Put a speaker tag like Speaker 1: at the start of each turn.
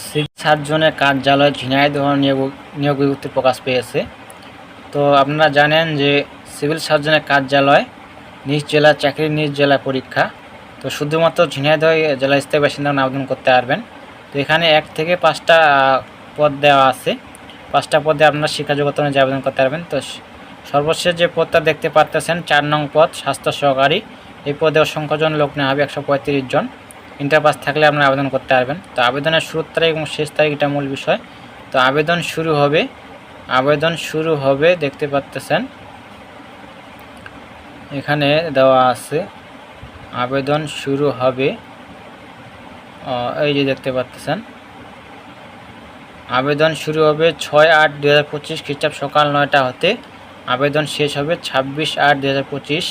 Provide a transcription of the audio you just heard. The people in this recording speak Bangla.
Speaker 1: সিভিল সার্জনের কার্যালয় ঝিনাইদহ নিয়োগ বিজ্ঞপ্তি প্রকাশ পেয়েছে। তো আপনারা জানেন যে সিভিল সার্জনের কার্যালয় নিজ জেলার চাকরি নিজ জেলার পরীক্ষা। তো শুধুমাত্র ঝিনাইদহ জেলার স্থায়ী বাসিন্দারা আবেদন করতে পারবেন। তো এখানে 1 থেকে 5টা পদ দেওয়া আছে। 5টা পদে আপনারা শিক্ষাযোগ্যতা অনুযায়ী আবেদন করতে পারবেন। তো সর্বশেষ যে পদটা দেখতে পারতেছেন 4 নং পদ স্বাস্থ্য সহকারী। এই পদে অসংখ্যজন লোক নেওয়া হবে, 135 জন। ইন্টার পাস থাকলে আপনারা আবেদন করতে পারবেন। তো আবেদনের শুরুর তারিখ এবং শেষ তারিখ এটা মূল বিষয়। তো আবেদন শুরু হবে দেখতে পাচ্ছেন এখানে দেওয়া আছে। আবেদন শুরু হবে এই যে দেখতে পাচ্ছেন আবেদন শুরু হবে 6/8/2025 খ্রিস্টাব্দ সকাল 9টা হতে। আবেদন শেষ হবে 26/8/2025